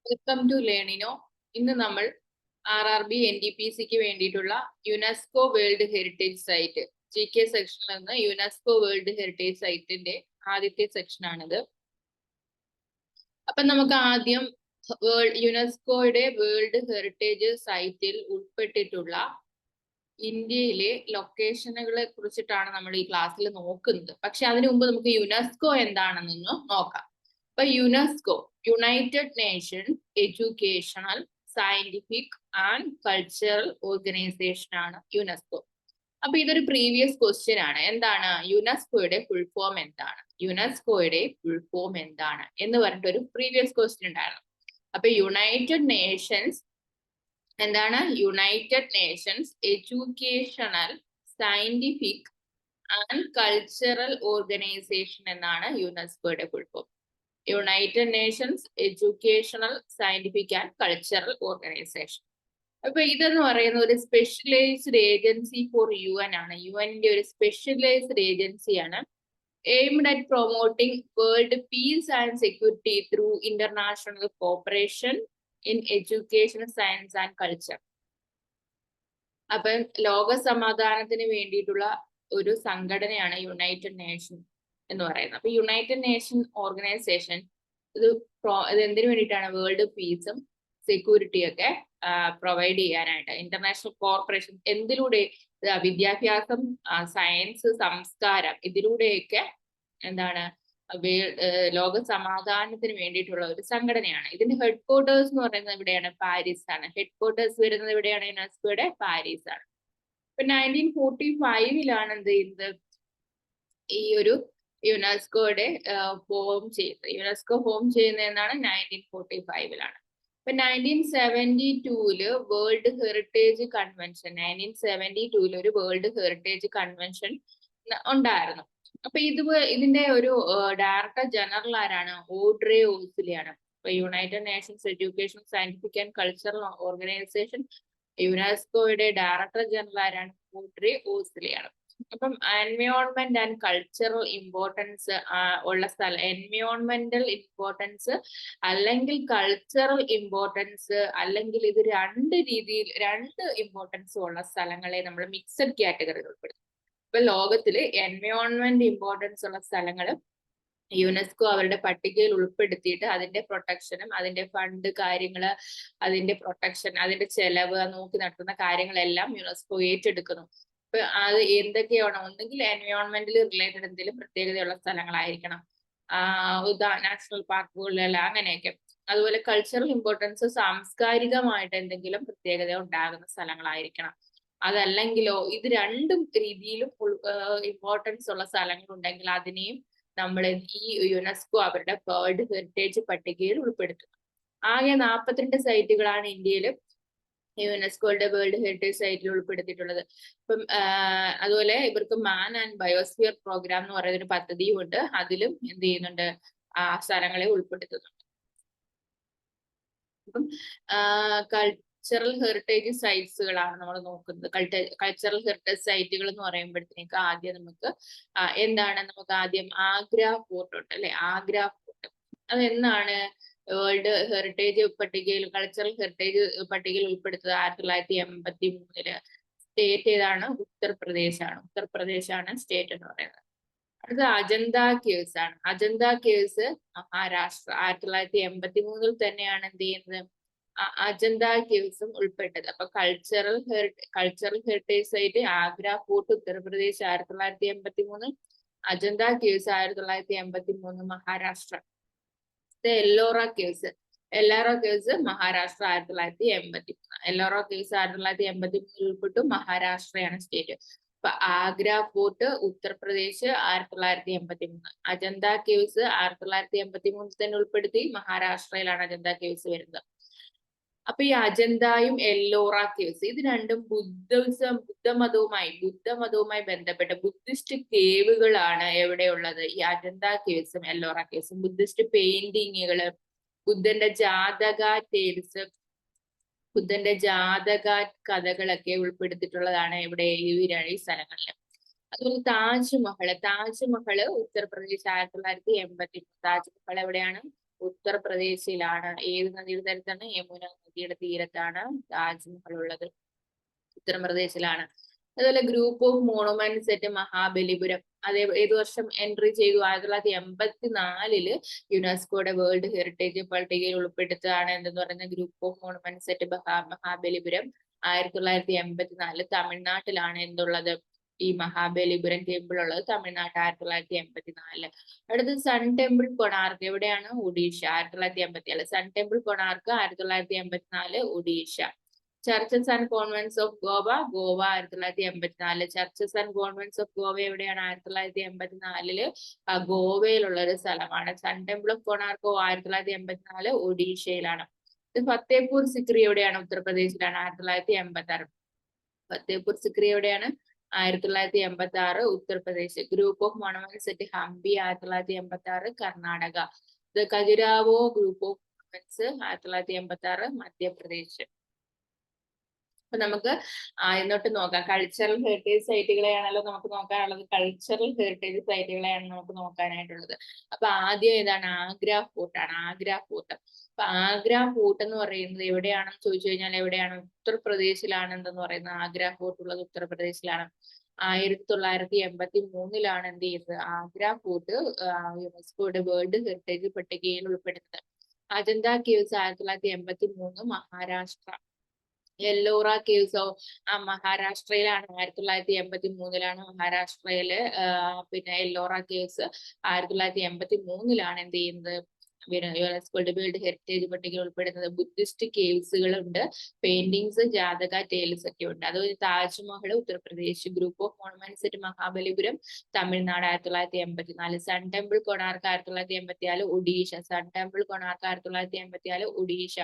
Welcome to Learnino. ഇന്ന് നമ്മൾ RRB NTPCക്ക് വേണ്ടിയിട്ടുള്ള UNESCO world heritage site GK സെക്ഷനിൽ നിന്ന് യുനെസ്കോ വേൾഡ് ഹെറിറ്റേജ് സൈറ്റിന്റെ ആദ്യത്തെ സെക്ഷനാണിത്. അപ്പൊ നമുക്ക് ആദ്യം യുനെസ്കോയുടെ വേൾഡ് ഹെറിറ്റേജ് സൈറ്റിൽ ഉൾപ്പെട്ടിട്ടുള്ള ഇന്ത്യയിലെ ലൊക്കേഷനുകളെ കുറിച്ചിട്ടാണ് നമ്മൾ ഈ ക്ലാസ്സിൽ നോക്കുന്നത്. പക്ഷെ അതിനു മുമ്പ് നമുക്ക് യുനെസ്കോ എന്താണെന്നൊന്ന് നോക്കാം. അപ്പൊ UNESCO United Nations educational scientific and cultural organisation ആണ് യുനെസ്കോ. അപ്പൊ ഇതൊരു പ്രീവിയസ് ക്വസ്റ്റ്യൻ ആണ്. എന്താണ് യുനെസ്കോയുടെ ഫുൾ ഫോം എന്താണ്? യുനെസ്കോയുടെ ഫുൾ ഫോം എന്താണ് എന്ന് പറഞ്ഞിട്ട് ഒരു പ്രീവിയസ് ക്വസ്റ്റ്യൻ ഉണ്ടായിരുന്നു. അപ്പൊ യുണൈറ്റഡ് നേഷൻസ് എന്താണ്? United Nations educational scientific and cultural organisation എന്നാണ് യുനെസ്കോയുടെ full form. United Nations educational scientific and cultural organisation. അപ്പൊ ഇതെന്ന് പറയുന്ന ഒരു സ്പെഷ്യലൈസ്ഡ് ഏജൻസി ഫോർ UN ആണ്. UNന്റെ ഒരു സ്പെഷ്യലൈസ്ഡ് ഏജൻസിയാണ്. Aimed at promoting world piece and security through international cooperation in education, science and culture. അപ്പൊ ലോക സമാധാനത്തിന് വേണ്ടിയിട്ടുള്ള ഒരു സംഘടനയാണ് യുണൈറ്റഡ് നേഷൻ എന്ന് പറയുന്നത്. അപ്പൊ യുണൈറ്റഡ് നേഷൻ ഓർഗനൈസേഷൻ ഇത് എന്തിനു വേണ്ടിയിട്ടാണ്? വേൾഡ് പീസും സെക്യൂരിറ്റിയും ഒക്കെ പ്രൊവൈഡ് ചെയ്യാനായിട്ട്. ഇന്റർനാഷണൽ കോർപ്പറേഷൻ എന്തിലൂടെ? വിദ്യാഭ്യാസം, സയൻസ്, സംസ്കാരം, ഇതിലൂടെയൊക്കെ എന്താണ് ലോക സമാധാനത്തിന് വേണ്ടിയിട്ടുള്ള ഒരു സംഘടനയാണ്. ഇതിന്റെ ഹെഡ് ക്വാർട്ടേഴ്സ് എന്ന് പറയുന്നത് എവിടെയാണ്? പാരീസ് ആണ്. ഹെഡ് ക്വാർട്ടേഴ്സ് വരുന്നത് എവിടെയാണ്? യുനെസ്കോയുടെ പാരീസ് ആണ്. ഇപ്പൊ 1945 എന്ത് ചെയ്യുന്നത്? ഈ ഒരു യുനെസ്കോയുടെ ഫോം ചെയ്യുന്നത്. യുനെസ്കോ ഫോം ചെയ്യുന്നത് എന്നാണ് 1945 ഇപ്പൊ 1972 വേൾഡ് ഹെറിറ്റേജ് കൺവെൻഷൻ, 1972 ഒരു വേൾഡ് ഹെറിറ്റേജ് കൺവെൻഷൻ ഉണ്ടായിരുന്നു. അപ്പൊ ഇതിന്റെ ഒരു ഡയറക്ടർ ജനറൽ ആരാണ്? ഓഡ്രെ ഓസ്ലിയാണ്. ഇപ്പൊ United Nations education scientific and cultural organisation യുനെസ്കോയുടെ ഡയറക്ടർ ജനറൽ ആരാണ്? ഓഡ്രെ ഓസ്ലിയാണ്. അപ്പം എൻവയോൺമെന്റ് ആൻഡ് കൾച്ചറൽ ഇമ്പോർട്ടൻസ് ഉള്ള സ്ഥലം, എൻവയോൺമെന്റൽ ഇമ്പോർട്ടൻസ് അല്ലെങ്കിൽ കൾച്ചറൽ ഇമ്പോർട്ടൻസ്, അല്ലെങ്കിൽ ഇത് രണ്ട് ഇമ്പോർട്ടൻസ് ഉള്ള സ്ഥലങ്ങളെ നമ്മൾ മിക്സഡ് കാറ്റഗറിയിൽ ഉൾപ്പെടുത്തും. ഇപ്പൊ ലോകത്തില് എൻവയോൺമെന്റ് ഇമ്പോർട്ടൻസ് ഉള്ള സ്ഥലങ്ങൾ യുനെസ്കോ അവരുടെ പട്ടികയിൽ ഉൾപ്പെടുത്തിയിട്ട് അതിന്റെ പ്രൊട്ടക്ഷനും അതിന്റെ ഫണ്ട് കാര്യങ്ങള്, അതിന്റെ പ്രൊട്ടക്ഷൻ, അതിന്റെ ചെലവ് നോക്കി നടത്തുന്ന കാര്യങ്ങളെല്ലാം യുനെസ്കോ ഏറ്റെടുക്കുന്നു. ഇപ്പൊ അത് എന്തൊക്കെയാണ്? ഒന്നെങ്കിൽ എൻവയോൺമെന്റിൽ റിലേറ്റഡ് എന്തെങ്കിലും പ്രത്യേകതയുള്ള സ്ഥലങ്ങളായിരിക്കണം, നാഷണൽ പാർക്കുകളിലെല്ലാം അങ്ങനെയൊക്കെ. അതുപോലെ കൾച്ചറൽ ഇമ്പോർട്ടൻസ്, സാംസ്കാരികമായിട്ട് എന്തെങ്കിലും പ്രത്യേകത ഉണ്ടാകുന്ന സ്ഥലങ്ങളായിരിക്കണം. അതല്ലെങ്കിലോ ഇത് രണ്ടും രീതിയിലും ഇമ്പോർട്ടൻസ് ഉള്ള സ്ഥലങ്ങൾ ഉണ്ടെങ്കിൽ അതിനെയും നമ്മൾ ഈ യുനെസ്കോ അവരുടെ വേൾഡ് ഹെറിറ്റേജ് പട്ടികയിൽ ഉൾപ്പെടുത്തുന്നു. ആകെ 42 സൈറ്റുകളാണ് ഇന്ത്യയിൽ യുനെസ്കോയുടെ വേൾഡ് ഹെറിറ്റേജ് സൈറ്റിൽ ഉൾപ്പെടുത്തിയിട്ടുള്ളത്. ഇപ്പം അതുപോലെ ഇവർക്ക് മാൻ ആൻഡ് ബയോസ്ഫിയർ പ്രോഗ്രാം എന്ന് പറയുന്ന ഒരു പദ്ധതിയും ഉണ്ട്. അതിലും എന്ത് ചെയ്യുന്നുണ്ട്? ആ സ്ഥലങ്ങളെ ഉൾപ്പെടുത്തുന്നുണ്ട്. അപ്പം കൾച്ചറൽ ഹെറിറ്റേജ് സൈറ്റ്സുകളാണ് നമ്മൾ നോക്കുന്നത്. കൾച്ചറൽ ഹെറിറ്റേജ് സൈറ്റുകൾ എന്ന് പറയുമ്പോഴത്തേക്ക് ആദ്യം നമുക്ക് എന്താണ്? നമുക്ക് ആദ്യം ആഗ്ര ഫോർട്ട് ഉണ്ട് അല്ലെ? ആഗ്ര ഫോർട്ട് അതെന്നാണ് വേൾഡ് ഹെറിറ്റേജ് പട്ടികയിൽ, കൾച്ചറൽ ഹെറിറ്റേജ് പട്ടികയിൽ ഉൾപ്പെടുത്തത്? 1983. സ്റ്റേറ്റ് ഏതാണ്? ഉത്തർപ്രദേശാണ്. ഉത്തർപ്രദേശാണ് സ്റ്റേറ്റ് എന്ന് പറയുന്നത്. അടുത്ത അജന്ത കേവ്സ് ആണ്. അജന്ത കേവ്സ് മഹാരാഷ്ട്ര. 1983 തന്നെയാണ് എന്ത് ചെയ്യുന്നത്? അജന്ത കേവ്സും ഉൾപ്പെട്ടത്. അപ്പൊ cultural heritage site Agra Fort Uttar Pradesh 1983, Ajanta Caves 1983 Maharashtra. Ellora Caves Maharashtra 1983. Ellora Caves 1983 ഉൾപ്പെട്ടു. മഹാരാഷ്ട്രയാണ് സ്റ്റേറ്റ്. അപ്പൊ ആഗ്ര ഫോർട്ട് ഉത്തർപ്രദേശ് 1983. അജന്ത കേവ്സ് 1983 തന്നെ ഉൾപ്പെടുത്തി. മഹാരാഷ്ട്രയിലാണ് അജന്ത കേവ്സ് വരുന്നത്. അപ്പൊ ഈ അജന്തയും എല്ലോറ കേവ്സ് ഇത് രണ്ടും ബുദ്ധമതവുമായി ബന്ധപ്പെട്ട ബുദ്ധിസ്റ്റ് കേവുകളാണ് എവിടെയുള്ളത്? ഈ അജന്ത കേവ്സും എല്ലോറ കേവ്സും. ബുദ്ധിസ്റ്റ് പെയിന്റിങ്ങുകള്, ബുദ്ധന്റെ ജാതക ടേൽസ്, ബുദ്ധന്റെ ജാതക കഥകളൊക്കെ ഉൾപ്പെടുത്തിയിട്ടുള്ളതാണ് ഇവിടെ ഈ സ്ഥലങ്ങളിൽ. അതുപോലെ താജ്മഹൽ ഉത്തർപ്രദേശ് 1983. താജ്മഹൽ എവിടെയാണ്? ഉത്തർപ്രദേശിലാണ്. ഏത് നദിയുടെ തീരത്താണ്? യമുന നദിയുടെ തീരത്താണ് താജ്മഹൽ ഉള്ളത്. ഉത്തർപ്രദേശിലാണ്. അതുപോലെ group of monuments at Mahabalipuram ഏത് വർഷം എൻട്രി ചെയ്തു? 1984 യുനെസ്കോയുടെ വേൾഡ് ഹെറിറ്റേജ് പട്ടികയിൽ ഉൾപ്പെടുത്തതാണ് എന്തെന്ന് പറയുന്ന group of monuments at Mahabalipuram. 1984 തമിഴ്നാട്ടിലാണ് എന്തുള്ളത്? ഈ മഹാബലിപുരം ടെമ്പിൾ ഉള്ളത് തമിഴ്നാട്. 1984. അടുത്തത് സൺ ടെമ്പിൾ കൊണാർക്ക് എവിടെയാണ്? Odisha. 1984. Sun Temple Konark 1984 Odisha. Churches and convents of Goa. Goa 1984. Churches and convents of Goa എവിടെയാണ്? 1984 ഗോവയിലുള്ള ഒരു സ്ഥലമാണ്. സൺ ടെമ്പിൾ ഓഫ് കൊണാർക്കോ 1984 ഒഡീഷയിലാണ്. ഫത്തേപൂർ സിക്രി എവിടെയാണ്? ഉത്തർപ്രദേശിലാണ്. 1986. ഫത്തേപൂർ സിക്രി എവിടെയാണ്? 1986 Uttar Pradesh. Group of monuments at Hampi 1986 Karnataka. Khajuraho group of monuments 1986 Madhya Pradesh. അപ്പൊ നമുക്ക് എന്നിട്ട് നോക്കാം. കൾച്ചറൽ ഹെറിറ്റേജ് സൈറ്റുകളെയാണല്ലോ നമുക്ക് നോക്കാനുള്ളത്. കൾച്ചറൽ ഹെറിറ്റേജ് സൈറ്റുകളെയാണ് നമുക്ക് നോക്കാനായിട്ടുള്ളത്. അപ്പൊ ആദ്യം ഏതാണ്? ആഗ്ര ഫോർട്ടാണ്. ആഗ്ര ഫോർട്ട്. അപ്പൊ ആഗ്ര ഫോർട്ട് എന്ന് പറയുന്നത് എവിടെയാണെന്ന് ചോദിച്ചു കഴിഞ്ഞാൽ എവിടെയാണ്? ഉത്തർപ്രദേശിലാണ്. എന്തെന്ന് പറയുന്നത്? ആഗ്ര ഫോർട്ട് ഉള്ളത് ഉത്തർപ്രദേശിലാണ്. 1983 എന്ത് ചെയ്യുന്നത്? ആഗ്ര ഫോർട്ട് യുനെസ്കോയുടെ വേൾഡ് ഹെറിറ്റേജ് പട്ടികയിൽ ഉൾപ്പെടുന്നത്. അജന്ത കേവ്സ് 1983 മഹാരാഷ്ട്ര. എല്ലോറ കേവ്സോ മഹാരാഷ്ട്രയിലാണ്. 1983 മഹാരാഷ്ട്രയില് പിന്നെ എല്ലോറ കേവ്സ് 1983 എന്ത് ചെയ്യുന്നത്? യുനെസ്കോയുടെ വേൾഡ് ഹെറിറ്റേജ് പട്ടികയിൽ ഉൾപ്പെടുന്നത്. ബുദ്ധിസ്റ്റ് കേവ്സുകളുണ്ട്, പെയിന്റിങ്സ്, ജാതക ടേൽസ് ഒക്കെ ഉണ്ട്. അതുപോലെ Taj Mahal Uttar Pradesh. Group of monuments at Mahabalipuram Tamil Nadu 1984. Sun Temple Konark 1984 Odisha. Sun Temple Konark 1984 Odisha.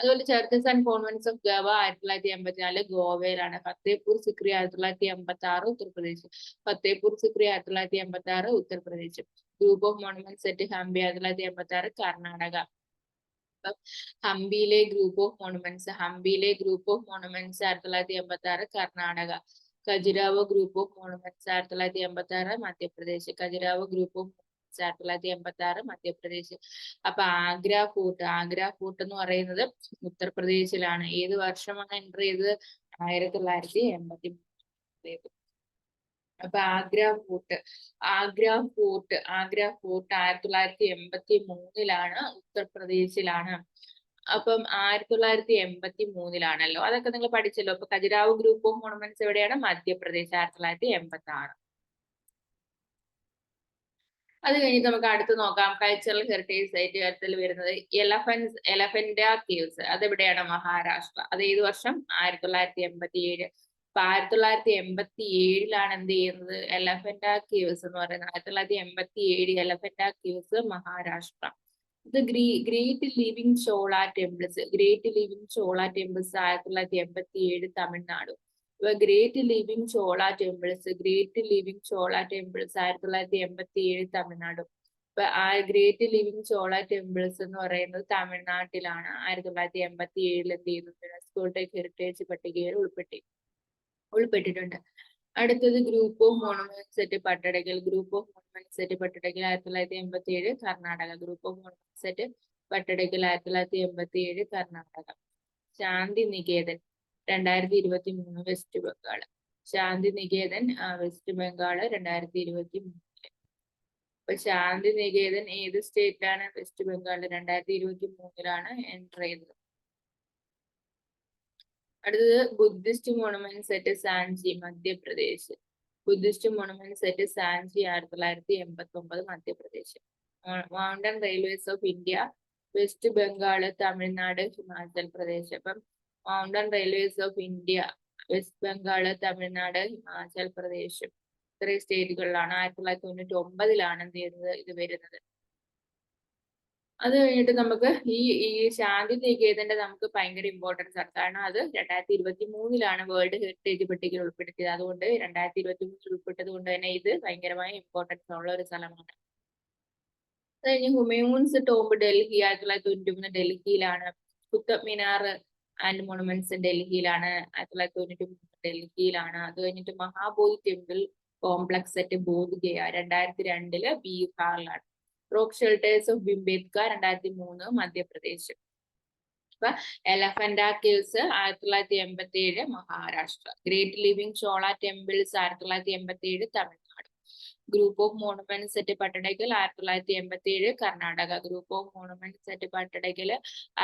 അതുപോലെ churches and convents of Goa 1984 ഗോവയിലാണ്. Fatehpur Sikri 1986 Uttar Pradesh. Fatehpur Sikri 1986 Uttar Pradesh. Group of monuments at Hampi 1986 Karnataka. ഹംപിയിലെ group of monuments 1986 Karnataka. Khajuraho group of monuments 1986 Madhya Pradesh. Khajuraho group of 1986 Madhya Pradesh. അപ്പൊ ആഗ്ര ഫോർട്ട് എന്ന് പറയുന്നത് ഉത്തർപ്രദേശിലാണ്. ഏത് വർഷമാണ് എൻട്രി ചെയ്തത്? 1983. അപ്പൊ ആഗ്ര ഫോർട്ട് 1983 ഉത്തർപ്രദേശിലാണ്. അപ്പം 1983 അതൊക്കെ നിങ്ങൾ പഠിച്ചല്ലോ. അപ്പൊ ഖജുരാവോ ഗ്രൂപ്പ് ഓഫ് മോണുമെന്റ്സ് എവിടെയാണ്? മധ്യപ്രദേശ്. 1986. അത് കഴിഞ്ഞിട്ട് നമുക്ക് അടുത്ത് നോക്കാം. കൾച്ചറൽ ഹെറിറ്റേജ് സൈറ്റ് അടുത്തിൽ വരുന്നത് എലഫന്റ കേവ്സ്. അതെവിടെയാണ്? മഹാരാഷ്ട്ര. അത് ഏത് വർഷം? 1987. അപ്പൊ 1987 എന്ത് ചെയ്യുന്നത്? എലഫന്റ കേവ്സ് എന്ന് പറയുന്നത്. 1987 എലഫന്റ കേവ്സ് മഹാരാഷ്ട്ര. ഇത് great living Chola temples. 1987 Tamil Nadu. Great living Chola temples 1987 Tamil Nadu. അപ്പൊ ആ ഗ്രേറ്റ് ലിവിംഗ് ചോള ടെമ്പിൾസ് എന്ന് പറയുന്നത് തമിഴ്നാട്ടിലാണ്. 1987 എന്ത് ചെയ്യുന്നു? യുനെസ്കോയുടെ ഹെറിറ്റേജ് പട്ടികയിൽ ഉൾപ്പെട്ടിട്ടുണ്ട്. അടുത്തത് group of monuments at Pattadakal. Group of monuments at Pattadakal 1987 Karnataka. Group of monuments at Pattadakal 1987 Karnataka. Shanti Niketan 2023 West Bengal. Shanti Niketan West Bengal 2023. അപ്പൊ ശാന്തി നികേതൻ ഏത് സ്റ്റേറ്റിലാണ്? വെസ്റ്റ് ബംഗാൾ. 2023 എൻറ്റർ ചെയ്തത്. അടുത്തത് Buddhist monuments at Sanchi Madhya Pradesh. Buddhist monuments at Sanchi 1989 Madhya Pradesh. Mountain railways of India West Bengal, Tamil Nadu, Himachal Pradesh. അപ്പം mountain railways of India West Bengal, Tamil Nadu, Himachal Pradesh ഇത്രയും സ്റ്റേറ്റുകളിലാണ്. 1999 എന്ത് ചെയ്യുന്നത്? ഇത് വരുന്നത്. അത് കഴിഞ്ഞിട്ട് നമുക്ക് ഈ ശാന്തി നികേതന്റെ നമുക്ക് ഭയങ്കര ഇമ്പോർട്ടൻസ് ആണ്. കാരണം അത് 2023 വേൾഡ് ഹെറിറ്റേജ് പട്ടികയിൽ ഉൾപ്പെടുത്തിയത്. അതുകൊണ്ട് 2023 ഉൾപ്പെട്ടത് കൊണ്ട് തന്നെ ഇത് ഭയങ്കരമായ ഇമ്പോർട്ടൻസ് ഉള്ള ഒരു സ്ഥലമാണ്. അത് കഴിഞ്ഞ് ഹുമയൂൺസ് ടോംബ് ഡൽഹി 1993 ഡൽഹിയിലാണ്. കുത്തബ് മിനാർ ആൻഡ് മോണുമെന്റ്സ് ഡൽഹിയിലാണ്. 1993 ഡൽഹിയിലാണ്. അത് കഴിഞ്ഞിട്ട് Mahabodhi temple complex at Bodh Gaya 2002 ബീഹാറിലാണ്. Rock shelters of Bhimbetka 2003 Madhya Pradesh. അപ്പൊ Elephanta caves 1987 Maharashtra. Great living Chola temples 1987 Tamil Nadu. Group of monuments at Pattadakal 1987 Karnataka. Group of monuments at Pattadakal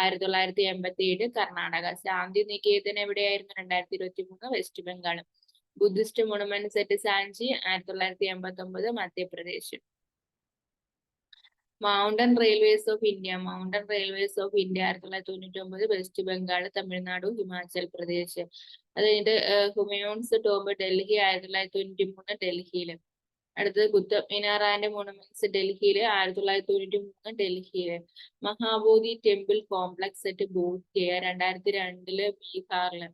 1987 Karnataka. Shanti Niketan എവിടെയായിരുന്നു? 2023 West Bengal. Buddhist monuments at Sanchi 1989 Madhya Pradesh. Mountain railways of India 1999 West Bengal, Tamil Nadu, Himachal Pradesh. അത് കഴിഞ്ഞിട്ട് ഹുമയൂൺസ് ടോംബ് ഡൽഹി 1993 ഡൽഹിയില്. അടുത്തത് കുത്തബ് മിനാർ ആൻഡ് മോണുമെന്റ്സ് ഡൽഹിയില് 1993 ഡൽഹിയില്. Mahabodhi temple complex at Bodh Gaya 2002 ബീഹാറില്.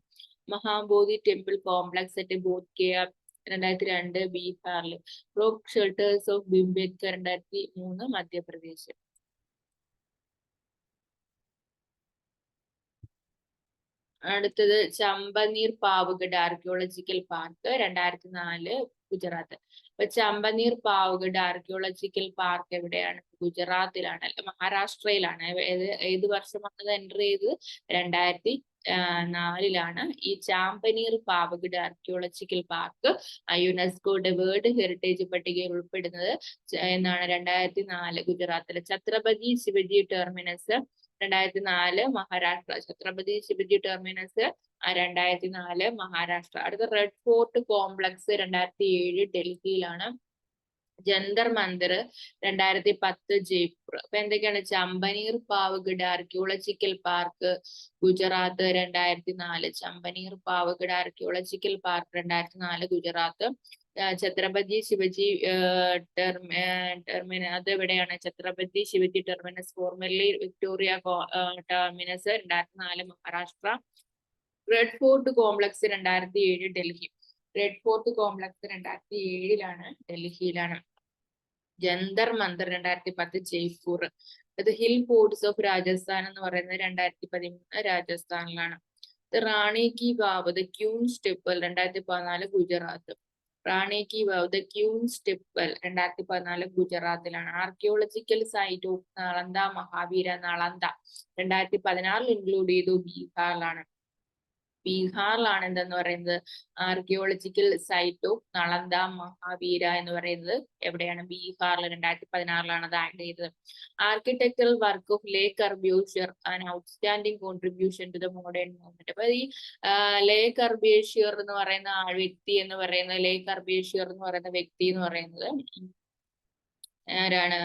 Mahabodhi temple complex at Bodh Gaya 2002 ബീഹാറില്. Rock shelters of Bhimbetka 2003 Madhya Pradesh. അടുത്തത് ചമ്പനീർ പാവുഗഡ് ആർക്കിയോളജിക്കൽ പാർക്ക് 2004 ഗുജറാത്ത്. അപ്പൊ ചമ്പനീർ പാവുഗഡ് ആർക്കിയോളജിക്കൽ പാർക്ക് എവിടെയാണ്? ഗുജറാത്തിലാണ്, അല്ല മഹാരാഷ്ട്രയിലാണ്. ഏത് വർഷമാണ് എൻ്റർ ചെയ്തത്? 2004 ഈ ചാമ്പനീർ പാവഗഡ് ആർക്കിയോളജിക്കൽ പാർക്ക് യുനെസ്കോയുടെ വേൾഡ് ഹെറിറ്റേജ് പട്ടികയിൽ ഉൾപ്പെടുന്നത് എന്നാണ് 2004 ഗുജറാത്തിലെ. ഛത്രപതി ശിവജി ടെർമിനസ് 2004 മഹാരാഷ്ട്ര. ഛത്രപതി ശിവജി ടെർമിനസ് 2004 മഹാരാഷ്ട്ര. അടുത്ത റെഡ് ഫോർട്ട് കോംപ്ലക്സ് 2007 ഡൽഹിയിലാണ്. ജന്തർ മന്ദിർ 2010 ജയ്പൂർ. അപ്പൊ എന്തൊക്കെയാണ്? Champaner Pavagadh archaeological park Gujarat 2004. Champaner Pavagadh archaeological park 2004 Gujarat. Chhatrapati Shivaji terminus അത് എവിടെയാണ്? Chhatrapati Shivaji terminus formerly Victoria terminus 2004 Maharashtra. Red fort complex 2007 Delhi. Red fort complex 2007 ഡൽഹിയിലാണ്. ജന്തർ മന്ദിർ 2010 ജയ്പൂർ. അത് ഹിൽ ഫോർട്ട്സ് ഓഫ് രാജസ്ഥാൻ എന്ന് പറയുന്നത് 2013 രാജസ്ഥാനിലാണ്. Rani ki Vav the queen's temple 2014 Gujarat. Rani ki Vav the queen's temple 2014 ഗുജറാത്തിലാണ്. Archaeological site of Nalanda Mahavira Nalanda 2016 include ചെയ്തു ബീഹാറിലാണ്. ബീഹാറിലാണ് എന്തെന്ന് പറയുന്നത്? Archaeological site of Nalanda Mahavira എന്ന് പറയുന്നത് എവിടെയാണ്? ബീഹാറിൽ 2016 അത് ആഡ് ചെയ്തത്. Architectural work of Le Corbusier an outstanding contribution to the modern movement. അപ്പൊ ഈ ലേ കർബ്യൂഷ്യർ എന്ന് പറയുന്ന വ്യക്തി എന്ന് പറയുന്നത് ആരാണ്?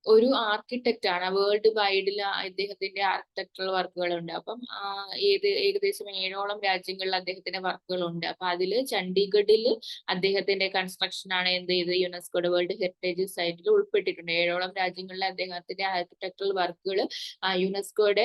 ഒരു ആർക്കിടെക്റ്റ് ആണ്. വേൾഡ് വൈഡിൽ അദ്ദേഹത്തിന്റെ ആർക്കിടെക്ചറൽ വർക്കുകൾ ഉണ്ട്. അപ്പം ഏകദേശം 7ഓളം രാജ്യങ്ങളിൽ അദ്ദേഹത്തിന്റെ വർക്കുകൾ ഉണ്ട്. അപ്പൊ അതില് ചണ്ഡീഗഡിൽ അദ്ദേഹത്തിന്റെ കൺസ്ട്രക്ഷൻ ആണ് എന്ത് ചെയ്ത് യുനെസ്കോയുടെ വേൾഡ് ഹെറിറ്റേജ് സൈറ്റിൽ ഉൾപ്പെട്ടിട്ടുണ്ട്. 7ഓളം രാജ്യങ്ങളിലെ അദ്ദേഹത്തിന്റെ ആർക്കിടെക്ചറൽ വർക്കുകൾ യുനെസ്കോയുടെ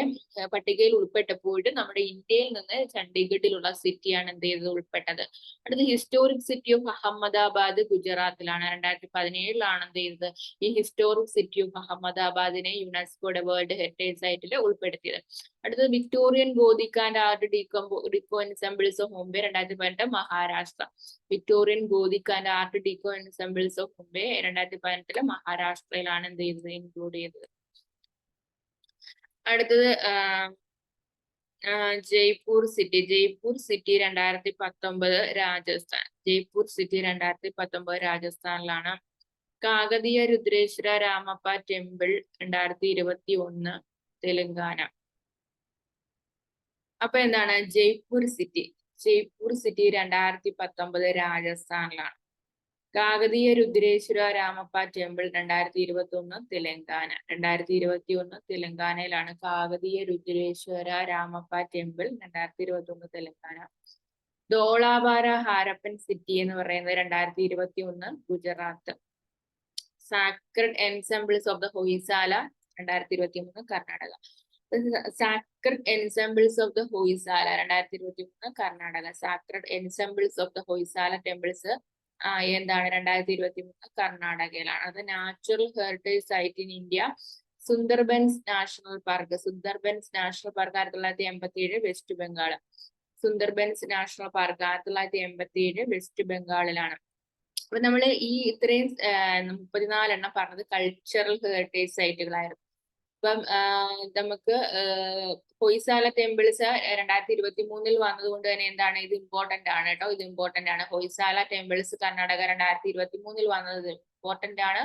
പട്ടികയിൽ ഉൾപ്പെട്ടപ്പോയിട്ട് നമ്മുടെ ഇന്ത്യയിൽ നിന്ന് ചണ്ഡീഗഡിലുള്ള സിറ്റിയാണ് എന്ത് ചെയ്തത്? ഉൾപ്പെട്ടത്. അടുത്ത ഹിസ്റ്റോറിക് സിറ്റി ഓഫ് അഹമ്മദാബാദ് ഗുജറാത്തിലാണ്. 2017 എന്ത് ചെയ്തത്? ഈ ഹിസ്റ്റോറിക് സിറ്റി ഓഫ് അഹമ്മദാബാദിനെ യുനെസ്കോയുടെ വേൾഡ് ഹെറിറ്റേജ് സൈറ്റിൽ ഉൾപ്പെടുത്തിയത്. അടുത്തത് Victorian Gothic and art deco ensembles of Mumbai 2018 Maharashtra. Victorian Gothic and art deco ensembles of Mumbai 2018 മഹാരാഷ്ട്രയിലാണ് എന്ത് ചെയ്തത്? ഇൻക്ലൂഡ് ചെയ്തത്. അടുത്തത് ജയ്പൂർ സിറ്റി 2019 രാജസ്ഥാൻ. ജയ്പൂർ സിറ്റി 2019 രാജസ്ഥാനിലാണ്. കാകതീയ രുദ്രേശ്വര രാമപ്പ ടെമ്പിൾ 2021 തെലങ്കാന. അപ്പൊ എന്താണ്? ജയ്പൂർ സിറ്റി 2019 രാജസ്ഥാനിലാണ്. കാകതീയ രുദ്രേശ്വര രാമപ്പ ടെമ്പിൾ 2021 തെലങ്കാന. 2021 തെലങ്കാനയിലാണ് കാകതീയ രുദ്രേശ്വര രാമപ്പ ടെമ്പിൾ 2021 തെലങ്കാന. ധോളാപാര ഹാരപ്പൻ സിറ്റി എന്ന് പറയുന്നത് 2021 Gujarat. Sacred ensembles of the Hoysala 2023 Karnataka. Sacred ensembles of the Hoysala 2023 Karnataka. Sacred ensembles of the Hoysala temples എന്താണ്? 2023 കർണാടകയിലാണ്. അത് natural heritage site in India. Sundarbans national park 1987 West Bengal. Sundarbans national park 1987 West ബംഗാളിലാണ്. അപ്പൊ നമ്മള് ഈ ഇത്രയും 34 പറഞ്ഞത് കൾച്ചറൽ ഹെറിറ്റേജ് സൈറ്റുകളായിരുന്നു. ഇപ്പം നമുക്ക് ഹൊയ്സാല ടെമ്പിൾസ് 2023 വന്നതുകൊണ്ട് തന്നെ എന്താണ് ഇത് ഇമ്പോർട്ടന്റ് ആണ് കേട്ടോ. ഇത് ഇമ്പോർട്ടന്റ് ആണ്. ഹൊയ്സാല ടെമ്പിൾസ് കർണാടക 2023 വന്നത് ഇമ്പോർട്ടന്റ് ആണ്.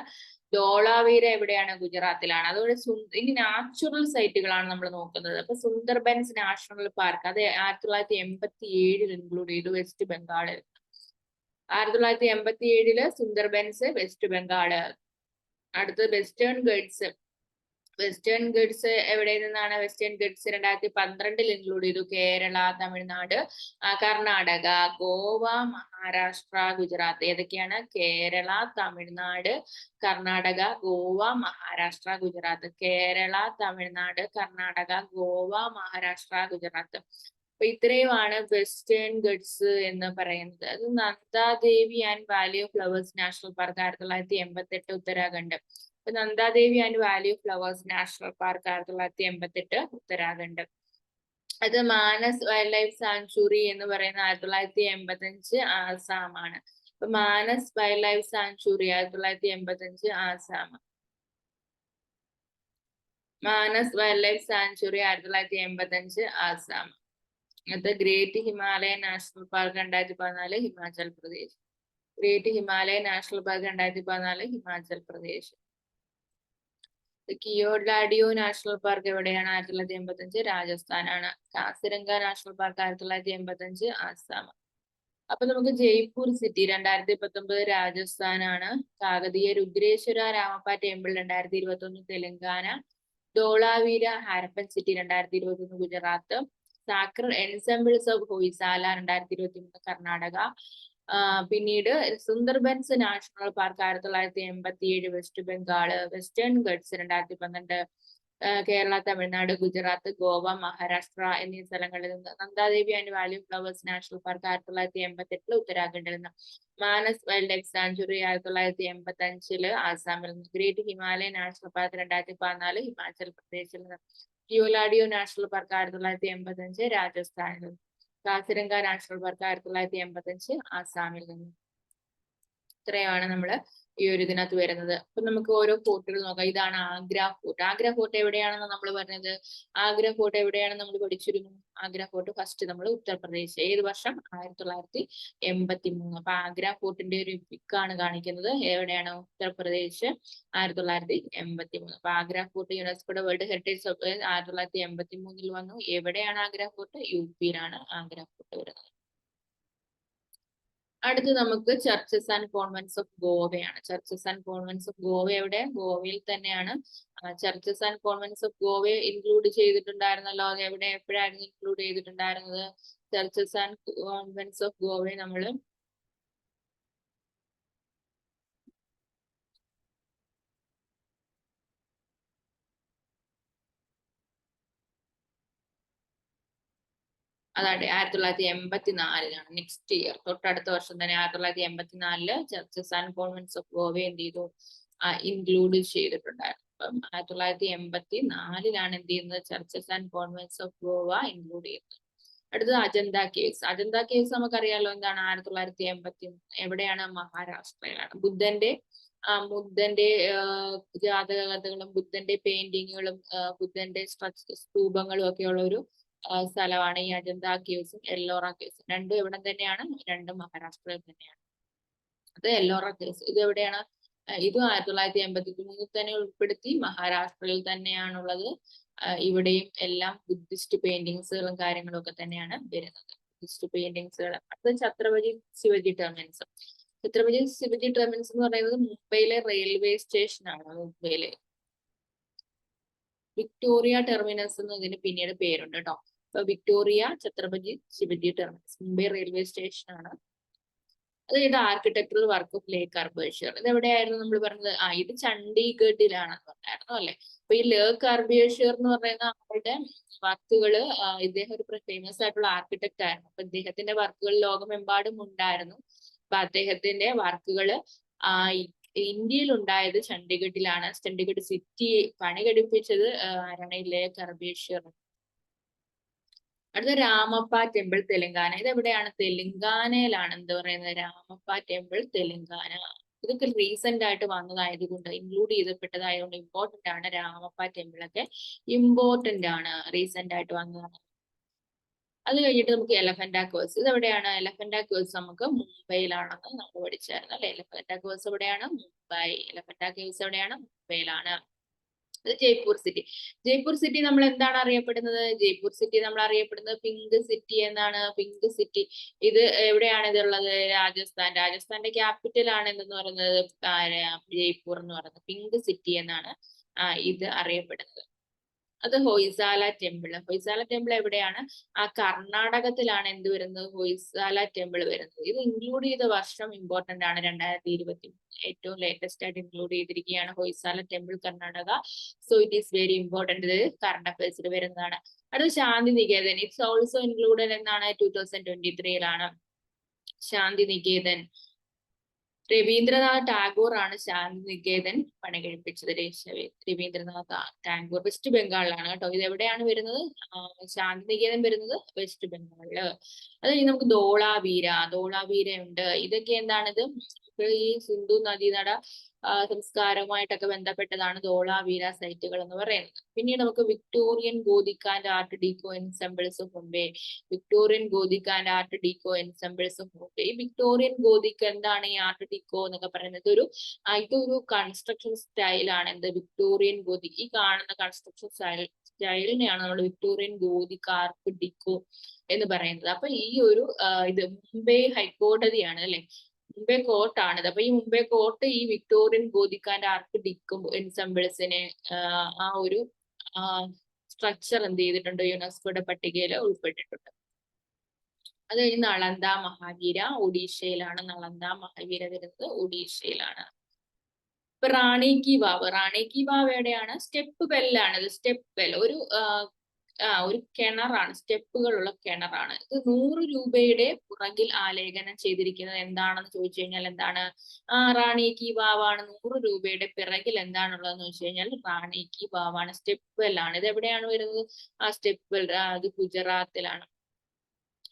ധോളാവീര എവിടെയാണ്? ഗുജറാത്തിലാണ്. അതുപോലെ ഇനി നാച്ചുറൽ സൈറ്റുകളാണ് നമ്മൾ നോക്കുന്നത്. അപ്പൊ സുന്ദർബൻസ് നാഷണൽ പാർക്ക് അത് 1987 ഇൻക്ലൂഡ് ചെയ്തു, വെസ്റ്റ് ബംഗാള്. 1987 സുന്ദർബൻസ് വെസ്റ്റ് ബംഗാള്. അടുത്തത് വെസ്റ്റേൺ ഗഡ്സ്. വെസ്റ്റേൺ ഗഡ്സ് എവിടെ നിന്നാണ്? വെസ്റ്റേൺ ഗഡ്സ് 2012 ഇൻക്ലൂഡ് ചെയ്തു, കേരള, തമിഴ്നാട്, കർണാടക, ഗോവ, മഹാരാഷ്ട്ര, ഗുജറാത്ത്. ഏതൊക്കെയാണ്? കേരള, തമിഴ്നാട്, കർണാടക, ഗോവ, മഹാരാഷ്ട്ര, ഗുജറാത്ത്. കേരള, തമിഴ്നാട്, കർണാടക, ഗോവ, മഹാരാഷ്ട്ര, ഗുജറാത്ത്. അപ്പൊ ഇത്രയുമാണ് വെസ്റ്റേൺ ഗഡ്സ് എന്ന് പറയുന്നത്. അത് Nanda Devi and valley of flowers national park 1988 Uttarakhand. അപ്പൊ Nanda Devi and valley of flowers national park 1988 Uttarakhand. അത് മാനസ് വൈൽഡ് ലൈഫ് സാങ്ച്വറി എന്ന് പറയുന്ന 1985 ആസാമാണ്. അപ്പൊ Manas wildlife sanctuary 1985 Assam. Manas wildlife sanctuary 1985 Assam. അത് great Himalayan national park 2014 Himachal Pradesh. Great Himalayan national park 2014 Himachal Pradesh. Keoladeo national park എവിടെയാണ്? 1985 രാജസ്ഥാനാണ്. Kaziranga national park 1985 Assam. അപ്പൊ നമുക്ക് ജയ്പൂർ സിറ്റി 2019 രാജസ്ഥാനാണ്. Kakatiya Rudreshwara Ramappa temple 2021 Telangana. Dholavira Harappan city 2021 Gujarat. Sacred ensembles of Hoysala 2023 Karnataka. പിന്നീട് Sundarbans national park 1987 west Bengal. Western guts 2012 Kerala, Tamil Nadu, Gujarat, Goa, Maharashtra എന്നീ സ്ഥലങ്ങളിൽ നിന്ന്. Nandadevi and valley of flowers national park 1988 ഉത്തരാഖണ്ഡിൽ നിന്ന്. മാനസ് വൈൽഡ് ലൈഫ് സാങ്ച്വറി 1985 ആസാമിൽ നിന്ന്. Great Himalayan national park 2014 Himachal പ്രദേശിൽ നിന്ന്. കിയോലാഡിയോ നാഷണൽ പാർക്ക് 1985 രാജസ്ഥാനിൽ നിന്ന്. കാസിരംഗ നാഷണൽ പാർക്ക് 1985 ആസാമിൽ നിന്ന്. ഇത്രയാണ് നമ്മള് ഈ ഒരു ഇതിനകത്ത് വരുന്നത്. അപ്പൊ നമുക്ക് ഓരോ ഫോർട്ടുകൾ നോക്കാം. ഇതാണ് ആഗ്ര ഫോർട്ട്. ആഗ്ര ഫോർട്ട് എവിടെയാണെന്ന് നമ്മൾ പറഞ്ഞത്? ആഗ്ര ഫോർട്ട് എവിടെയാണെന്ന് നമ്മൾ പഠിച്ചിരുന്നു. ആഗ്ര ഫോർട്ട് ഫസ്റ്റ് നമ്മൾ ഉത്തർപ്രദേശ്. ഏത് വർഷം? 1983. അപ്പൊ ആഗ്ര ഫോർട്ടിന്റെ ഒരു പിക്കാണ് കാണിക്കുന്നത്. എവിടെയാണ്? ഉത്തർപ്രദേശ് 1983. അപ്പൊ ആഗ്ര ഫോർട്ട് യുനെസ്കോയുടെ വേൾഡ് ഹെറിറ്റേജ് 1983 വന്നു. എവിടെയാണ് ആഗ്ര ഫോർട്ട്? UP യിലാണ് ആഗ്ര ഫോർട്ട് വരുന്നത്. അടുത്ത് നമുക്ക് ചർച്ചസ് ആൻഡ് കോൺവെന്റ്സ് ഓഫ് ഗോവയാണ്. Churches and convents of Goa എവിടെ? ഗോവയിൽ തന്നെയാണ്. ചർച്ചസ് ആൻഡ് കോൺവെന്റ്സ് ഓഫ് ഗോവയെ ഇൻക്ലൂഡ് ചെയ്തിട്ടുണ്ടായിരുന്നല്ലോ. അത് എവിടെ എപ്പോഴായിരുന്നു ഇൻക്ലൂഡ് ചെയ്തിട്ടുണ്ടായിരുന്നത്? ചർച്ചസ് ആൻഡ് കോൺവെന്റ്സ് ഓഫ് ഗോവയെ നമ്മൾ അതാണ് 1984 നെക്സ്റ്റ് ഇയർ, തൊട്ടടുത്ത വർഷം തന്നെ 1984 churches and convents of Goa എന്ത് ചെയ്തു? ഇൻക്ലൂഡ് ചെയ്തിട്ടുണ്ടായിരുന്നു. അപ്പം 1984 എന്ത് ചെയ്യുന്നത്? Churches and convents of Goa include ചെയ്യുന്നത്. അടുത്തത് അജന്ത കേവ്സ്. അജന്ത കേവ്സ് നമുക്കറിയാലോ എന്താണ്? 1983. എവിടെയാണ്? മഹാരാഷ്ട്രയിലാണ്. ബുദ്ധന്റെ ജാതക കഥകളും ബുദ്ധന്റെ പെയിന്റിങ്ങുകളും ബുദ്ധന്റെ സ്തൂപങ്ങളും ഒക്കെയുള്ള ഒരു സ്ഥലമാണ് ഈ അജന്ത കേവ്സും എല്ലോറ കേവ്സും. രണ്ടും എവിടെ തന്നെയാണ്? രണ്ടും മഹാരാഷ്ട്രയിൽ തന്നെയാണ്. അത് എല്ലോറ കേവ്സ് ഇത് എവിടെയാണ്? ഇതും 1983 തന്നെ ഉൾപ്പെടുത്തി മഹാരാഷ്ട്രയിൽ തന്നെയാണുള്ളത്. ഇവിടെയും എല്ലാം ബുദ്ധിസ്റ്റ് പെയിന്റിങ്സുകളും കാര്യങ്ങളും ഒക്കെ തന്നെയാണ് വരുന്നത്. ബുദ്ധിസ്റ്റ് പെയിന്റിങ്സുകൾ. അടുത്ത ഛത്രപതി ശിവജി ടെർമിനസ്. ഛത്രപതി ശിവജി ടെർമിനസ് എന്ന് പറയുന്നത് മുംബൈയിലെ റെയിൽവേ സ്റ്റേഷൻ ആണ്. മുംബൈയിലെ വിക്ടോറിയ ടെർമിനസ് എന്ന് ഇതിന് പിന്നീട് പേരുണ്ട് കേട്ടോ. അപ്പൊ Victoria Chhatrapati Shivaji terminus Mumbai railway station ആണ്. അത് ഇത് ആർക്കിടെക്ചറൽ വർക്ക് ഓഫ് ലേ കർബേശ്വർ. ഇത് എവിടെയായിരുന്നു നമ്മൾ പറഞ്ഞത്? ഇത് ചണ്ഡീഗഡിലാണെന്ന് പറഞ്ഞായിരുന്നു അല്ലെ. അപ്പൊ ഈ ലേ കർബേശ്വർ എന്ന് പറയുന്ന ആളുടെ വർക്കുകള്, ഇദ്ദേഹം ഒരു ഫേമസ് ആയിട്ടുള്ള ആർക്കിടെക്ട് ആയിരുന്നു. അപ്പൊ ഇദ്ദേഹത്തിന്റെ വർക്കുകൾ ലോകമെമ്പാടും ഉണ്ടായിരുന്നു. അപ്പൊ അദ്ദേഹത്തിന്റെ വർക്കുകള് ഇന്ത്യയിൽ ഉണ്ടായത് ചണ്ഡീഗഡിലാണ്. ചണ്ഡീഗഡ് സിറ്റി പണി കഴിപ്പിച്ചത് ആരാണ്? ലേ കർബേശ്വർ. അടുത്ത രാമപ്പ ടെമ്പിൾ തെലങ്കാന. ഇത് എവിടെയാണ്? തെലങ്കാനയിലാണ് എന്ത് പറയുന്നത്? രാമപ്പ ടെമ്പിൾ തെലങ്കാന. ഇതൊക്കെ റീസെന്റ് ആയിട്ട് വന്നതായതുകൊണ്ട്, ഇൻക്ലൂഡ് ചെയ്തപ്പെട്ടതായതുകൊണ്ട് ഇമ്പോർട്ടന്റ് ആണ്. രാമപ്പ ടെമ്പിൾ ഒക്കെ ഇമ്പോർട്ടന്റ് ആണ്, റീസെന്റ് ആയിട്ട് വന്നതാണ്. അത് കഴിഞ്ഞിട്ട് നമുക്ക് എലഫന്റ കേവ്സ്. ഇത് എവിടെയാണ്? എലഫന്റ കേവ്സ് നമുക്ക് മുംബൈയിലാണെന്ന് നമ്മൾ പഠിച്ചായിരുന്നു അല്ലെ? എലഫന്റ കേവ്സ് എവിടെയാണ്? മുംബൈ. എലഫന്റ കേവ്സ് എവിടെയാണ്? മുംബൈയിലാണ്. അത് ജയ്പൂർ സിറ്റി. ജയ്പൂർ സിറ്റി നമ്മൾ എന്താണ് അറിയപ്പെടുന്നത്? ജയ്പൂർ സിറ്റി നമ്മൾ അറിയപ്പെടുന്നത് പിങ്ക് സിറ്റി എന്നാണ്. Pink city. ഇത് എവിടെയാണ് ഇതുള്ളത്? രാജസ്ഥാൻ. രാജസ്ഥാന്റെ ക്യാപിറ്റൽ ആണ് എന്തെന്ന് പറയുന്നത്? ജയ്പൂർ എന്ന് പറയുന്നത്. പിങ്ക് സിറ്റി എന്നാണ് ഇത് അറിയപ്പെടുന്നത്. അത് ഹൊയ്സാല ടെമ്പിൾ. ഹൊയ്സാല ടെമ്പിൾ എവിടെയാണ്? കർണാടകത്തിലാണ് എന്ത് വരുന്നത്? ഹൊയ്സാല ടെമ്പിൾ വരുന്നത്. ഇത് ഇൻക്ലൂഡ് ചെയ്ത വർഷം ഇമ്പോർട്ടന്റ് ആണ്, 2023. ഏറ്റവും ലേറ്റസ്റ്റ് ആയിട്ട് ഇൻക്ലൂഡ് ചെയ്തിരിക്കുകയാണ് Hoysala temple, Karnataka. So it is very important. ഇത് കറണ്ട് അഫയേഴ്സിൽ വരുന്നതാണ്. അടുത്ത ശാന്തി നികേതൻ. ഇറ്റ്സ് ഓൾസോ ഇൻക്ലൂഡഡ് എന്നാണ് 2023 ശാന്തി നികേതൻ. രവീന്ദ്രനാഥ് ടാഗോർ ആണ് ശാന്തി നികേതൻ പണികഴിപ്പിച്ചത്. രവീന്ദ്രനാഥ് ടാഗോർ. വെസ്റ്റ് ബംഗാളിലാണ് കേട്ടോ. ഇത് എവിടെയാണ് വരുന്നത്? ശാന്തി നികേതൻ വരുന്നത് വെസ്റ്റ് ബംഗാളില്. അത് കഴിഞ്ഞ് നമുക്ക് ധോളാവീര. ധോളാവീര ഉണ്ട്. ഇതൊക്കെ എന്താണിത്? ഈ സിന്ധു നദീതട സംസ്കാരവുമായിട്ടൊക്കെ ബന്ധപ്പെട്ടതാണ് ധോളാവീര സൈറ്റുകൾ എന്ന് പറയുന്നത്. പിന്നീട് നമുക്ക് Victorian Gothic and art deco ensembles of Mumbai. Victorian Gothic and art deco ensembles of Mumbai. ഈ വിക്ടോറിയൻ ഗോതിക് എന്താണ്? ഈ ആർട്ട് ഡീക്കോ എന്നൊക്കെ പറയുന്നത് ഇതൊരു കൺസ്ട്രക്ഷൻ സ്റ്റൈലാണ്. എന്ത്? Victorian Gothic. ഈ കാണുന്ന കൺസ്ട്രക്ഷൻ സ്റ്റൈലിനെയാണ് നമ്മൾ വിക്ടോറിയൻ ഗോതിക് ആർട്ട് ഡീക്കോ എന്ന് പറയുന്നത്. അപ്പൊ ഈ ഒരു ഇത് മുംബൈ ഹൈക്കോടതിയാണ് അല്ലെ? മുംബൈ കോർട്ടാണിത്. അപ്പൊ ഈ മുംബൈ കോർട്ട് ഈ Victorian Gothic and art Deco എൻസെമ്പിൾസിനെ ആ ഒരു സ്ട്രക്ചർ എന്ത് ചെയ്തിട്ടുണ്ട്? യുനെസ്കോയുടെ പട്ടികയിൽ ഉൾപ്പെട്ടിട്ടുണ്ട്. അത് കഴിഞ്ഞ് നളന്ദ മഹാവീര ഒഡീഷയിലാണ്. നളന്ദ മഹാവീര വരുന്നത് ഒഡീഷയിലാണ്. ഇപ്പൊ റാണി കി വാവ്. റാണി കി വാവ് എവിടെയാണ്? സ്റ്റെപ്പ് വെല്ലാണ്. ഇത് സ്റ്റെപ്പ് വെൽ ഒരു കിണറാണ്, സ്റ്റെപ്പുകളുള്ള കിണറാണ്. ഇത് 100 രൂപയുടെ പുറകിൽ ആലേഖനം ചെയ്തിരിക്കുന്നത് എന്താണെന്ന് ചോദിച്ചു കഴിഞ്ഞാൽ എന്താണ്? റാണി കി വാവാണ്. 100 രൂപയുടെ പിറകിൽ എന്താണുള്ളതെന്ന് ചോദിച്ചു കഴിഞ്ഞാൽ റാണി കി വാവാണ്. സ്റ്റെപ്പ് വെല്ലാണ്. ഇത് എവിടെയാണ് വരുന്നത്? സ്റ്റെപ്പ് വെൽ അത് ഗുജറാത്തിലാണ്.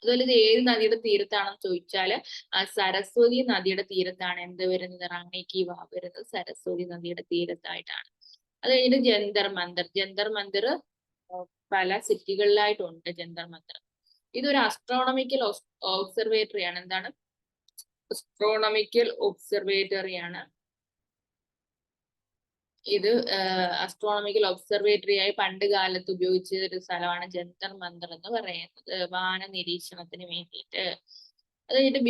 അതുപോലെ ഇത് ഏത് നദിയുടെ തീരത്താണെന്ന് ചോദിച്ചാൽ സരസ്വതി നദിയുടെ തീരത്താണ് എന്ത് വരുന്നത്? റാണി കി വാവ് വരുന്നത് സരസ്വതി നദിയുടെ തീരത്തായിട്ടാണ്. അത് കഴിഞ്ഞിട്ട് ജന്തർ മന്ദിർ. ജന്തർ മന്ദിർ പല സിറ്റികളിലായിട്ടുണ്ട് ജന്തർ മന്ദിർ. ഇതൊരു അസ്ട്രോണമിക്കൽ ഒബ്സർവേറ്ററി ആണ്. എന്താണ്? അസ്ട്രോണമിക്കൽ ഒബ്സർവേറ്ററി ആണ്. ഇത് അസ്ട്രോണമിക്കൽ ഒബ്സർവേറ്ററി ആയി പണ്ട് കാലത്ത് ഉപയോഗിച്ച ഒരു സ്ഥലമാണ് ജന്തർ മന്ദിർ എന്ന് പറയുന്നത്, വാന നിരീക്ഷണത്തിന് വേണ്ടിയിട്ട്. അത് കഴിഞ്ഞിട്ട്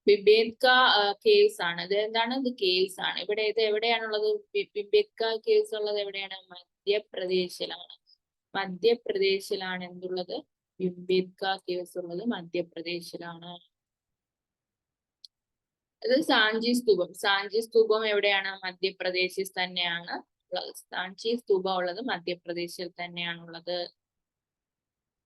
ബിംബേത്ക കേവ്സ് ആണ്. ഇത് എന്താണ്? ഇത് കേവ്സ് ആണ്. ഇത് എവിടെയാണുള്ളത്? ബിംബേത്ക കേവ്സ് ഉള്ളത് എവിടെയാണ്? മധ്യപ്രദേശിലാണ്. മധ്യപ്രദേശിലാണ് എന്തുള്ളത്? ബിംബേത്ക കേവ്സ് ഉള്ളത് മധ്യപ്രദേശിലാണ്. അത് സാഞ്ചി സ്തൂപം. സാഞ്ചി സ്തൂപം എവിടെയാണ്? മധ്യപ്രദേശിൽ തന്നെയാണ് ഉള്ളത്. സാഞ്ചി സ്തൂപം ഉള്ളത് മധ്യപ്രദേശിൽ തന്നെയാണുള്ളത്.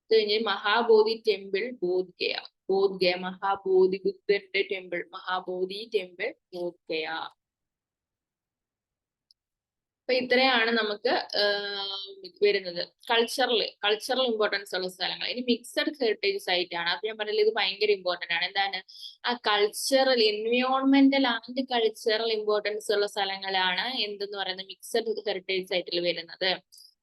ഇത് കഴിഞ്ഞ് മഹാബോധി ടെമ്പിൾ ബോധ്ഗയ. ബോധ്ഗയ മഹാബോധി ബുദ്ധന്റെ ടെമ്പിൾ. മഹാബോധി ടെമ്പിൾ ബോധ്ഗയ. അപ്പൊ ഇത്രയാണ് നമുക്ക് വരുന്നത് കൾച്ചറൽ ഇമ്പോർട്ടൻസ് ഉള്ള സ്ഥലങ്ങൾ. ഇനി മിക്സഡ് ഹെറിറ്റേജ് സൈറ്റ് ആണ്. അപ്പൊ ഞാൻ പറഞ്ഞില്ല ഇത് ഭയങ്കര ഇമ്പോർട്ടന്റ് ആണ്. എന്താണ്? കൾച്ചറൽ എൻവയോൺമെന്റൽ ആൻഡ് കൾച്ചറൽ ഇമ്പോർട്ടൻസ് ഉള്ള സ്ഥലങ്ങളാണ് എന്തെന്ന് പറയുന്നത് മിക്സഡ് ഹെറിറ്റേജ് സൈറ്റിൽ വരുന്നത്.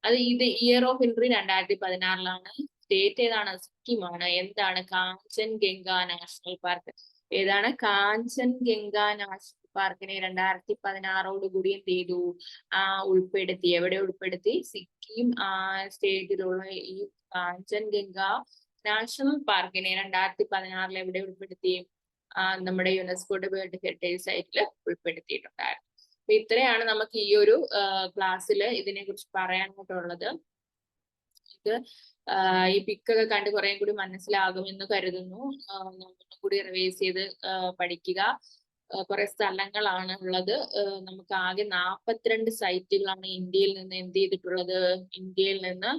അത് ഇത് ഇയർ ഓഫ് എൻട്രി 2016 സ്റ്റേറ്റ് ഏതാണ്? സിക്കിമാണ്. എന്താണ്? Kanchenjunga national park. ഏതാണ്? കാഞ്ചൻഗംഗ നാഷണൽ പാർക്കിനെ 2016 കൂടി എന്ത് ചെയ്തു? ഉൾപ്പെടുത്തി. എവിടെ ഉൾപ്പെടുത്തി? സിക്കിം സ്റ്റേറ്റിലുള്ള ഈ കാഞ്ചൻഗംഗ നാഷണൽ പാർക്കിനെ 2016 എവിടെ ഉൾപ്പെടുത്തി? നമ്മുടെ യുനെസ്കോയുടെ വേൾഡ് ഹെറിറ്റേജ് സൈറ്റിൽ ഉൾപ്പെടുത്തിയിട്ടുണ്ടായിരുന്നു. അപ്പൊ ഇത്രയാണ് നമുക്ക് ഈ ഒരു ക്ലാസ്സിൽ ഇതിനെ കുറിച്ച് പറയാനായിട്ടുള്ളത്. ഇത് ഈ പിക്കൊക്കെ കണ്ട് കുറെ കൂടി മനസ്സിലാകുമെന്ന് കരുതുന്നു. കൂടി റിവൈസ് ചെയ്ത് പഠിക്കുക. കുറെ സ്ഥലങ്ങളാണ് ഉള്ളത്. നമുക്ക് ആകെ 42 സൈറ്റുകളാണ് ഇന്ത്യയിൽ നിന്ന് എന്ത് ചെയ്തിട്ടുള്ളത്? ഇന്ത്യയിൽ നിന്ന്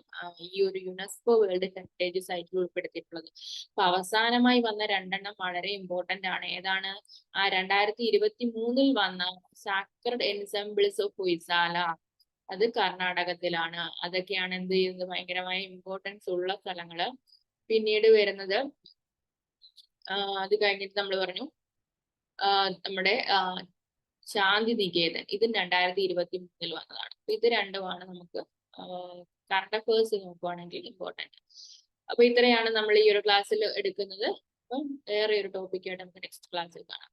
ഈ ഒരു യുനെസ്കോ വേൾഡ് ഹെറിറ്റേജ് സൈറ്റിൽ ഉൾപ്പെടുത്തിയിട്ടുള്ളത്. അപ്പൊ അവസാനമായി വന്ന 2 വളരെ ഇമ്പോർട്ടന്റ് ആണ്. ഏതാണ്? 2023 വന്ന സാക്രഡ് എൻസെമ്പിൾസ് ഓഫ് ഹൊയ്സാല. അത് കർണാടകത്തിലാണ്. അതൊക്കെയാണ് എന്ത് ചെയ്യുന്നത്? ഭയങ്കരമായ ഇമ്പോർട്ടൻസ് ഉള്ള സ്ഥലങ്ങള്. പിന്നീട് വരുന്നത് അത് കഴിഞ്ഞിട്ട് നമ്മൾ പറഞ്ഞു നമ്മുടെ ശാന്തി നികേതൻ, ഇത് 2023 വന്നതാണ്. അപ്പൊ ഇത് രണ്ടുമാണ് നമുക്ക് കറണ്ട് അഫയേഴ്സ് നോക്കുവാണെങ്കിൽ ഇമ്പോർട്ടന്റ്. അപ്പൊ ഇത്രയാണ് നമ്മൾ ഈ ഒരു ക്ലാസ്സിൽ എടുക്കുന്നത്. അപ്പം വേറെ ഒരു ടോപ്പിക്കായിട്ട് നമുക്ക് നെക്സ്റ്റ് ക്ലാസ്സിൽ കാണാം.